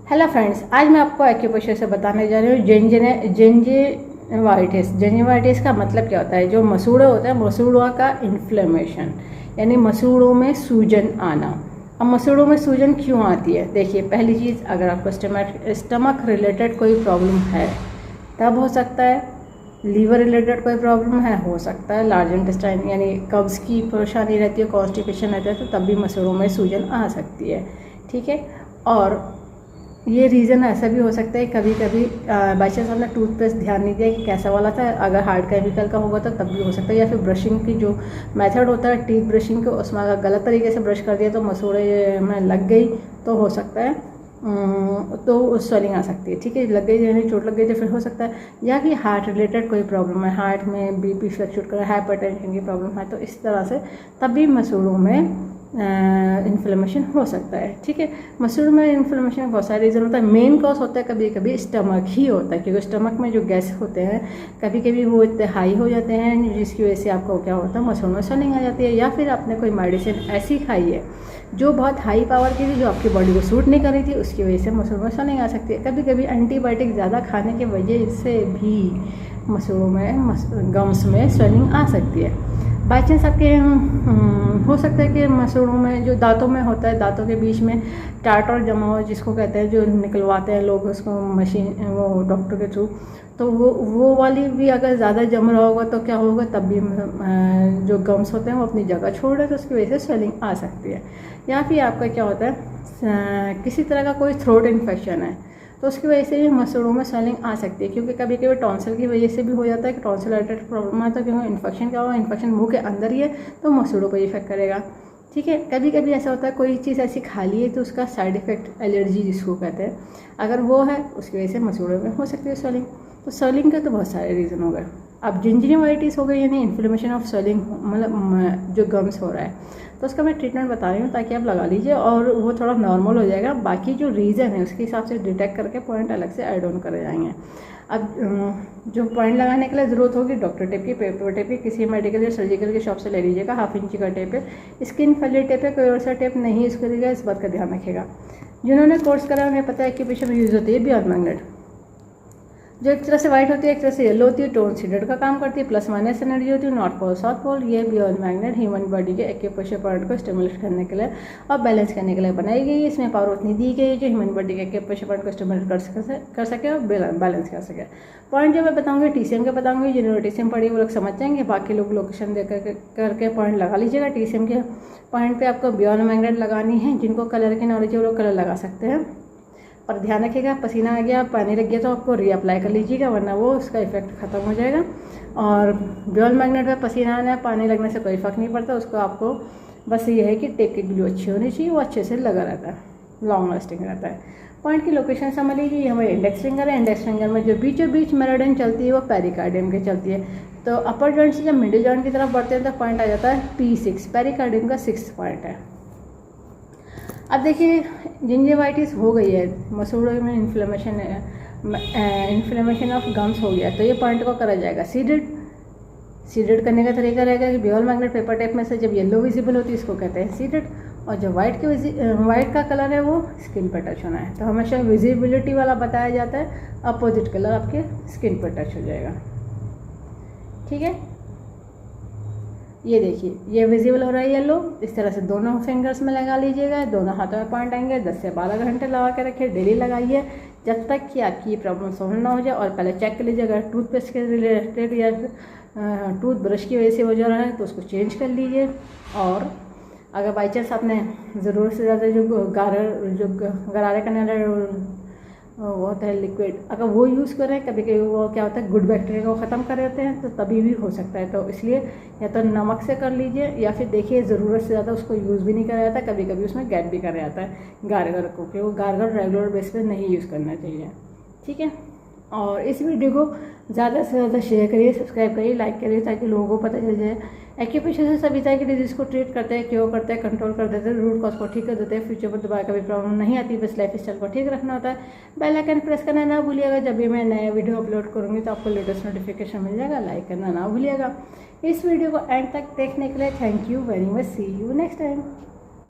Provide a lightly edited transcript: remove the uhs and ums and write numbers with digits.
Hello friends, आज मैं आपको एक्यूप्रेशर से बताने जा रही हूँ जिंजिवाइटिस। जिंजिवाइटिस का मतलब क्या होता है? जो मसूड़े होते हैं, मसूड़ों का इन्फ्लेमेशन, यानी मसूड़ों में सूजन आना। अब मसूड़ों में सूजन क्यों आती है? देखिए, पहली चीज़, अगर आपको स्टमक रिलेटेड कोई प्रॉब्लम है तब हो सकता है। लीवर रिलेटेड कोई प्रॉब्लम है, हो सकता है। लार्ज इंटेस्टाइन यानी कब्ज़ की परेशानी रहती है, कॉन्स्टिपेशन रहता है, तो तब भी मसूड़ों में सूजन आ सकती है। ठीक है। और ये रीज़न ऐसा भी हो सकता है, कभी कभी बाई चांस आपने टूथपेस्ट ध्यान नहीं दिया कि कैसा वाला था, अगर हार्ड केमिकल का होगा तो तब भी हो सकता है। या फिर ब्रशिंग की जो मेथड होता है टीथ ब्रशिंग के, उसमें अगर गलत तरीके से ब्रश कर दिया तो मसूड़े में लग गई तो हो सकता है तो स्वेलिंग आ सकती है। ठीक है, लग गई यानी चोट लग गई तो फिर हो सकता है। या फिर हार्ट रिलेटेड कोई प्रॉब्लम है, हार्ट में बीपी फ्लक्चुएट कर रहा है, हाइपरटेंशन की प्रॉब्लम है, तो इस तरह से तब भी मसूड़ों में इन्फ्लेमेशन हो सकता है। ठीक है, मसूड़ में इन्फ्लेमेशन बहुत सारे रीज़न होता है। मेन कॉज होता है कभी कभी स्टमक ही होता है, क्योंकि स्टमक में जो गैस होते हैं कभी कभी वो इतने हाई हो जाते हैं जिसकी वजह से आपको क्या होता है, मसूड़ में स्वेलिंग आ जाती है। या फिर आपने कोई मेडिसिन ऐसी खाई है जो बहुत हाई पावर की थी, जो आपकी बॉडी को सूट नहीं कर रही थी, उसकी वजह से मसूड़ में स्वेलिंग आ सकती है। कभी कभी एंटीबायोटिक ज़्यादा खाने की वजह से भी मसूड़ों में गम्स में स्वेलिंग आ सकती है। बाई चांस आपके हो सकता है कि मसूड़ों में जो दांतों में होता है, दांतों के बीच में टार्टर जमा हो, जिसको कहते हैं, जो निकलवाते हैं लोग उसको मशीन, वो डॉक्टर के थ्रू, तो वो वाली भी अगर ज़्यादा जम रहा होगा तो क्या होगा, तब भी जो गम्स होते हैं वो अपनी जगह छोड़ रहे हैं, तो उसकी वजह से स्वेलिंग आ सकती है। या फिर आपका क्या होता है, किसी तरह का कोई थ्रोट इन्फेक्शन है तो उसकी वजह से भी मसूड़ों में स्वेलिंग आ सकती है। क्योंकि कभी कभी टॉन्सिल की वजह से भी हो जाता है कि टॉन्सिल रिलेटेड प्रॉब्लम आता है, क्योंकि इन्फेक्शन क्या होगा, इन्फेक्शन मुंह के अंदर ही है तो मसूड़ों पर इफेक्ट करेगा। ठीक है, कभी कभी ऐसा होता है कोई चीज़ ऐसी खा ली है तो उसका साइड इफेक्ट एलर्जी जिसको कहते हैं, अगर वो है उसकी वजह से मसूड़ों में हो सकती है स्वेलिंग। तो स्वेलिंग के तो बहुत सारे रीज़न हो गए। अब जिंजिवाइटिस हो गई यानी इन्फ्लेमेशन ऑफ स्वेलिंग, मतलब जो गम्स हो रहा है, तो उसका मैं ट्रीटमेंट बता रही हूँ ताकि आप लगा लीजिए और वो थोड़ा नॉर्मल हो जाएगा। बाकी जो रीज़न है उसके हिसाब से डिटेक्ट करके पॉइंट अलग से ऐड ऑन करे जाएंगे। अब जो पॉइंट लगाने के लिए ज़रूरत होगी, डॉक्टर टेप की, पेपर टेप की, किसी मेडिकल या सर्जिकल की शॉप से ले लीजिएगा। 1/2 इंच का टेप है, स्किन फैली टेप है, कोई और सा टेप नहीं यूज़ करिएगा, इस बात का ध्यान रखिएगा। जिन्होंने कोर्स करा उन्हें पता है कि पीछे में यूज़ होती है बियॉन्ड मैग्नेट, जो एक तरह से वाइट होती है, एक तरह से येलो होती है, टोन सीडेड का काम करती है, प्लस माइनस एनर्जी होती है, नॉर्थ पोल साउथ पोल। ये बियॉन्ड मैग्नेट ह्यूमन बॉडी के एक्यूप्रेशर पॉइंट को स्टिमुलेट करने के लिए और बैलेंस करने के लिए बनाई गई है। इसमें पावर उतनी दी गई है जो ह्यूमन बॉडी के एक्यूप्रेशर पॉइंट को स्टिमुलेट कर सके और बैलेंस कर सके। पॉइंट जो मैं बताऊँगी TCM के बताऊँगी, जिन्होंने TCM पढ़ी वो लोग समझ जाएंगे, बाकी लोग लोकेशन दे करके पॉइंट लगा लीजिएगा। TCM के पॉइंट पर आपको बियॉन्ड मैग्नेट लगानी है। जिनको कलर की नॉलेज है वो लोग कलर लगा सकते हैं, पर ध्यान रखिएगा पसीना आ गया, पानी लग गया तो आपको रीअप्लाई कर लीजिएगा, वरना वो उसका इफेक्ट ख़त्म हो जाएगा। और बियॉन्ड मैग्नेट में पसीना आना, पानी लगने से कोई फ़र्क नहीं पड़ता, उसको आपको बस ये है कि टेप की ग्लू अच्छी होनी चाहिए, वो अच्छे से लगा रहता है, लॉन्ग लास्टिंग रहता है। पॉइंट की लोकेशन समझ लीजिए, ये हमारे इंडेक्स फिंगर है। इंडेक्स फिंगर में जो बीचों बीच मेरिडियन चलती है वो पेरिकार्डियम की चलती है। तो अपर जॉइंट से जब मिडिल जॉइंट की तरफ बढ़ते हैं तो पॉइंट आ जाता है P6, पेरिकार्डियम का 6th पॉइंट है। अब देखिए, जिंजिवाइटिस हो गई है, मसूड़ों में इन्फ्लेमेशन ऑफ गम्स हो गया, तो ये पॉइंट को करा जाएगा सीडेड करने का तरीका रहेगा कि बियॉन्ड मैग्नेट पेपर टेप में से जब येलो विजिबल होती है इसको कहते हैं सीडेड, और जो वाइट का कलर है वो स्किन पर टच होना है। तो हमेशा विजिबिलिटी वाला बताया जाता है, अपोजिट कलर आपके स्किन पर टच हो जाएगा। ठीक है, ये देखिए, ये विजिबल हो रहा है येलो, इस तरह से दोनों फिंगर्स में लगा लीजिएगा, दोनों हाथों में पॉइंट आएंगे। 10 से 12 घंटे लगा के रखिए, डेली लगाइए जब तक कि आपकी प्रॉब्लम सॉल्व ना हो जाए। और पहले चेक कर लीजिए, अगर टूथपेस्ट के रिलेटेड या टूथ ब्रश की वजह से हो जा रहा है तो उसको चेंज कर लीजिए। और अगर बाई चांस आपने ज़रूरत से ज़्यादा जो गरारे करने वाला वो होता है लिक्विड, अगर वो यूज़ करें, कभी कभी वो क्या होता है गुड बैक्टीरिया को ख़त्म कर देते हैं, तो तभी भी हो सकता है। तो इसलिए या तो नमक से कर लीजिए, या फिर देखिए ज़रूरत से ज़्यादा उसको यूज़ भी नहीं करा जाता, कभी कभी उसमें गैप भी करा जाता है गार्गल को, क्योंकि वो गार्गल रेगुलर बेस पे नहीं यूज़ करना चाहिए। ठीक है, और इस वीडियो को ज़्यादा से ज़्यादा शेयर करिए, सब्सक्राइब करिए, लाइक करिए, ताकि लोगों को पता चल जाए। एक्यूप्रेशर से सभी तरह की डिजीज़ को ट्रीट करते हैं, क्योर करते हैं, कंट्रोल कर देते हैं, रूट कॉज को ठीक कर देते हैं। फ्यूचर में दोबारा कभी प्रॉब्लम नहीं आती, बस लाइफ स्टाइल को ठीक रखना होता है। बेल आइकन प्रेस करना ना भूलिएगा, जब भी मैं नया वीडियो अपलोड करूँगी तो आपको लेटेस्ट नोटिफिकेशन मिल जाएगा। लाइक करना ना भूलिएगा। इस वीडियो को एंड तक देखने के लिए thank you very much. See you next time.